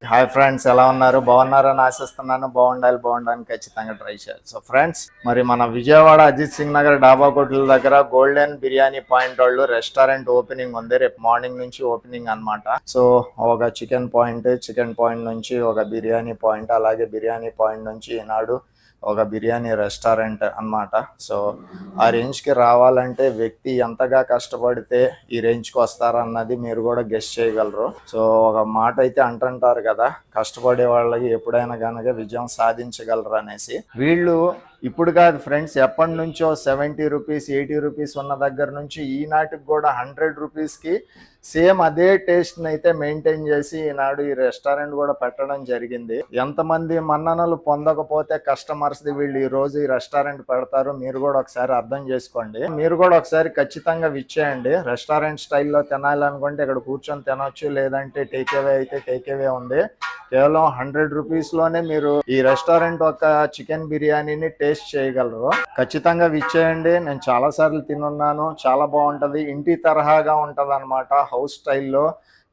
Hi friends, ఎలా ఉన్నారు? బాగున్నారని ఆశిస్తున్నాను. బాగుండాలని ఖచ్చితంగా ట్రై చేయాలి. సో ఫ్రెండ్స్, మరి మన విజయవాడ అజిత్ సింగ్ నగర్ డాబా కొట్ల దగ్గర గోల్డెన్ బిర్యానీ పాయింట్ వాళ్ళు రెస్టారెంట్ ఓపెనింగ్ ఉంది. రేపు మార్నింగ్ నుంచి ఓపెనింగ్ అన్నమాట. సో ఒక చికెన్ పాయింట్ నుంచి ఒక బిర్యానీ పాయింట్, అలాగే బిర్యానీ పాయింట్ నుంచి ఈనాడు ఒక బిర్యానీ రెస్టారెంట్ అన్నమాట. సో ఆ రేంజ్కి రావాలంటే వ్యక్తి ఎంతగా కష్టపడితే ఈ రేంజ్కి వస్తారన్నది మీరు కూడా గెస్ట్ చేయగలరు. సో ఒక మాట అయితే అంటుంటారు కదా, కష్టపడే వాళ్ళకి ఎప్పుడైనా కనుక విజయం సాధించగలరు అనేసి. వీళ్ళు ఇప్పుడు కాదు ఫ్రెండ్స్, ఎప్పటి నుంచో 70 రూపీస్ 80 రూపీస్ ఉన్న దగ్గర నుంచి ఈనాటికి కూడా 100 రూపీస్కి సేమ్ అదే టేస్ట్ని అయితే మెయింటైన్ చేసి ఈనాడు ఈ రెస్టారెంట్ కూడా పెట్టడం జరిగింది. ఎంతమంది మన్ననలు పొందకపోతే కస్టమర్స్ది వీళ్ళు ఈ రోజు ఈ రెస్టారెంట్ పెడతారు. మీరు కూడా ఒకసారి అర్థం చేసుకోండి. మీరు కూడా ఒకసారి ఖచ్చితంగా విచ్చేయండి. రెస్టారెంట్ స్టైల్లో తినాలనుకుంటే ఇక్కడ కూర్చొని తినొచ్చు, లేదంటే టేక్ అవే ఉంది. కేవలం 100 రూపీస్లోనే మీరు ఈ రెస్టారెంట్ ఒక చికెన్ బిర్యానీని టేస్ట్ చేయగలరు. ఖచ్చితంగా విచ్చేయండి. నేను చాలా సార్లు తినున్నాను, చాలా బాగుంటది. ఇంటి తరహాగా ఉంటది అనమాట, హౌస్ స్టైల్లో.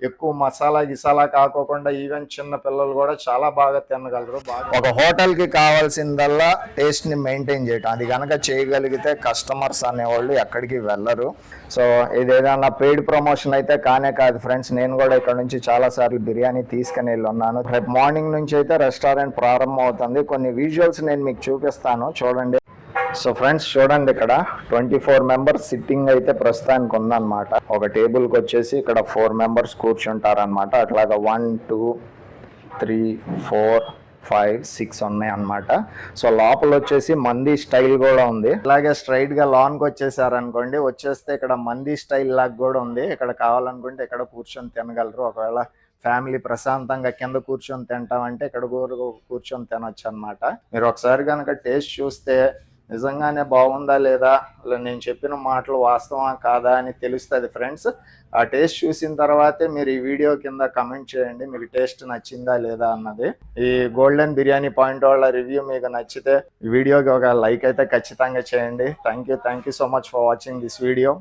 ఎక్కువ గిసాలా కాకోకుండా ఈవెన్ చిన్న పిల్లలు కూడా చాలా బాగా తినగలరు. ఒక హోటల్ కి కావాల్సిందల్లా టేస్ట్ ని మెయింటైన్ చేయటం, అది కనుక చేయగలిగితే కస్టమర్స్ అనేవాళ్ళు ఎక్కడికి వెళ్ళరు. సో ఇది ఏదైనా పెయిడ్ ప్రమోషన్ అయితే కానే కాదు ఫ్రెండ్స్. నేను కూడా ఇక్కడ నుంచి చాలా సార్లు బిర్యానీ తీసుకుని వెళ్ళి ఉన్నాను. రేపు మార్నింగ్ నుంచి అయితే రెస్టారెంట్ ప్రారంభం అవుతుంది. కొన్ని విజువల్స్ నేను మీకు చూపిస్తాను, చూడండి. సో ఫ్రెండ్స్ చూడండి, ఇక్కడ 24 మెంబర్స్ సిట్టింగ్ అయితే ప్రస్తుతానికి ఉందన్నమాట. ఒక టేబుల్కి వచ్చేసి ఇక్కడ 4 మెంబర్స్ కూర్చుంటారనమాట. అట్లాగా 1 2 3 4 5 6 ఉన్నాయి అన్నమాట. సో లోపల వచ్చేసి మందీ స్టైల్ కూడా ఉంది. అలాగే స్ట్రైట్ గా లాన్కి వచ్చేసారనుకోండి, వచ్చేస్తే ఇక్కడ మందీ స్టైల్ లాగా కూడా ఉంది. ఇక్కడ కావాలనుకుంటే ఇక్కడ కూర్చొని తినగలరు. ఒకవేళ ఫ్యామిలీ ప్రశాంతంగా కింద కూర్చొని తింటామంటే ఇక్కడ కూర్చొని తినొచ్చు అనమాట. మీరు ఒకసారి కనుక టేస్ట్ చూస్తే నిజంగానే బాగుందా లేదా, నేను చెప్పిన మాటలు వాస్తవా కాదా అని తెలుస్తుంది ఫ్రెండ్స్. ఆ టేస్ట్ చూసిన తర్వాతే మీరు ఈ వీడియో కింద కమెంట్ చేయండి, మీకు టేస్ట్ నచ్చిందా లేదా అన్నది. ఈ గోల్డెన్ బిర్యానీ పాయింట్ వాళ్ళ రివ్యూ మీకు నచ్చితే ఈ వీడియోకి ఒక లైక్ అయితే ఖచ్చితంగా చేయండి. Thank you so much for watching this video.